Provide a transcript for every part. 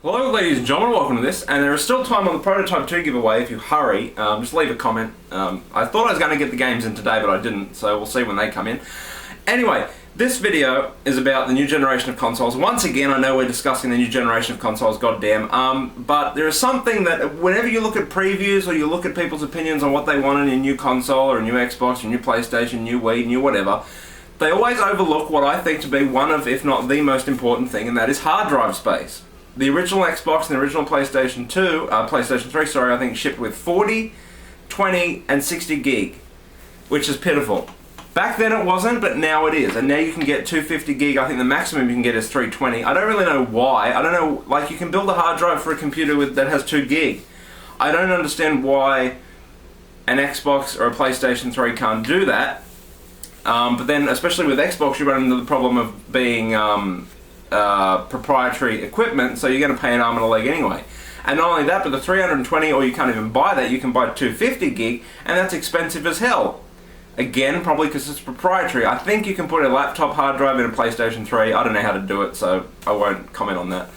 Hello ladies and gentlemen, welcome to this, and there is still time on the Prototype 2 giveaway if you hurry. Just leave a comment. I thought I was going to get the games in today, but I didn't, so we'll see when they come in. Anyway, this video is about the new generation of consoles. Once again, I know we're discussing the new generation of consoles, goddamn, but there is something that whenever you look at previews or you look at people's opinions on what they want in a new console or a new Xbox, a new PlayStation, new Wii, new whatever, they always overlook what I think to be one of, if not the most important thing, and that is hard drive space. The original Xbox and the original PlayStation 3, sorry, I think shipped with 40, 20, and 60 gig, which is pitiful. Back then it wasn't, but now it is, and now you can get 250 gig. I think the maximum you can get is 320. I don't really know why. I don't know, like, you can build a hard drive for a computer that has 2 gig. I don't understand why an Xbox or a PlayStation 3 can't do that. But then, especially with Xbox, you run into the problem of being proprietary equipment, so you're going to pay an arm and a leg anyway. And not only that, but the 320, or you can't even buy that, you can buy 250 gig, and that's expensive as hell. Again, probably because it's proprietary. I think you can put a laptop hard drive in a PlayStation 3. I don't know how to do it, so I won't comment on that.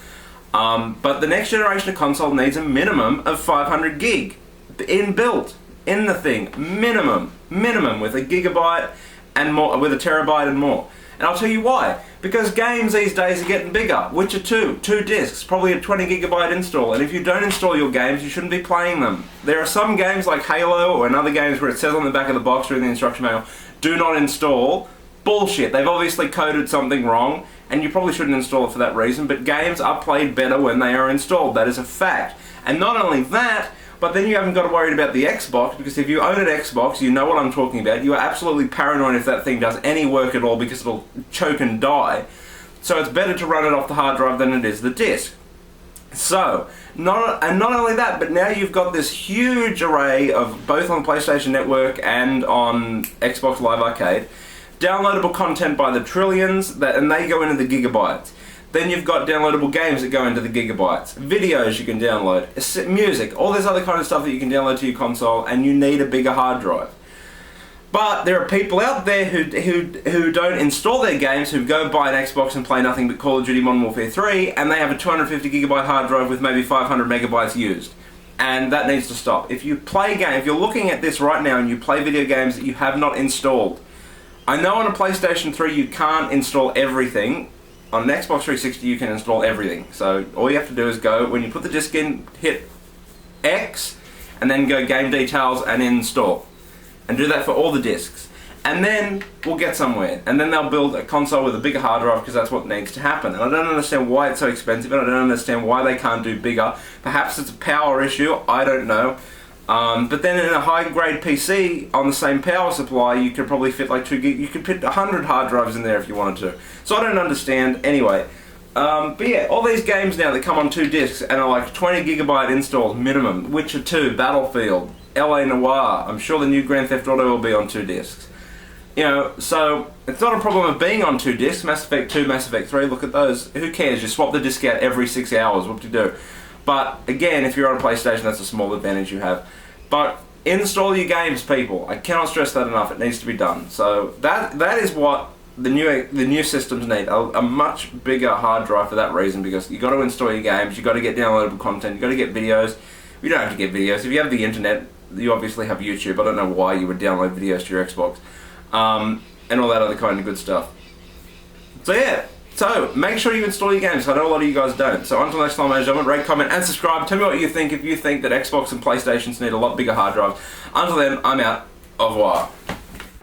But the next generation of console needs a minimum of 500 gig inbuilt in the thing. Minimum with a gigabyte and more, with a terabyte and more. And I'll tell you why. Because games these days are getting bigger. Witcher 2, 2 discs, probably a 20 gigabyte install. And if you don't install your games, you shouldn't be playing them. There are some games like Halo or in other games where it says on the back of the box or in the instruction manual, do not install. Bullshit. They've obviously coded something wrong, and you probably shouldn't install it for that reason, but games are played better when they are installed. That is a fact. And not only that, but then you haven't got to worry about the Xbox, because if you own an Xbox, you know what I'm talking about. You are absolutely paranoid if that thing does any work at all, because it'll choke and die. So it's better to run it off the hard drive than it is the disc. So, not only that, but now you've got this huge array of, both on PlayStation Network and on Xbox Live Arcade, downloadable content by the trillions, and they go into the gigabytes. Then you've got downloadable games that go into the gigabytes, videos you can download, music, all this other kind of stuff that you can download to your console, and you need a bigger hard drive. But there are people out there who don't install their games, who go buy an Xbox and play nothing but Call of Duty Modern Warfare 3, and they have a 250 gigabyte hard drive with maybe 500 megabytes used. And that needs to stop. If you play games, if you're looking at this right now and you play video games that you have not installed, I know on a PlayStation 3 you can't install everything. On an Xbox 360 you can install everything. So all you have to do is go, when you put the disc in, hit X, and then go Game Details and install. And do that for all the discs. And then we'll get somewhere. And then they'll build a console with a bigger hard drive, because that's what needs to happen. And I don't understand why it's so expensive, and I don't understand why they can't do bigger. Perhaps it's a power issue, I don't know. But then in a high-grade PC on the same power supply, you could probably fit like 2 gig. You could fit 100 hard drives in there if you wanted to. So I don't understand. Anyway, but yeah, all these games now that come on 2 discs and are like 20 gigabyte installs minimum. Witcher 2, Battlefield, LA Noire. I'm sure the new Grand Theft Auto will be on 2 discs. You know, so it's not a problem of being on 2 discs. Mass Effect 2, Mass Effect 3, look at those. Who cares? You swap the disc out every 6 hours. What do you do? But again, if you're on a PlayStation, that's a small advantage you have. But install your games, people. I cannot stress that enough. It needs to be done. So that is what the new systems need. A much bigger hard drive for that reason, because you got to install your games, you got to get downloadable content, you got to get videos. You don't have to get videos. If you have the internet, you obviously have YouTube. I don't know why you would download videos to your Xbox, and all that other kind of good stuff. So yeah. So, make sure you install your games. I know a lot of you guys don't. So, until next time, ladies and gentlemen, rate, comment, and subscribe. Tell me what you think if you think that Xbox and PlayStations need a lot bigger hard drives. Until then, I'm out. Au revoir.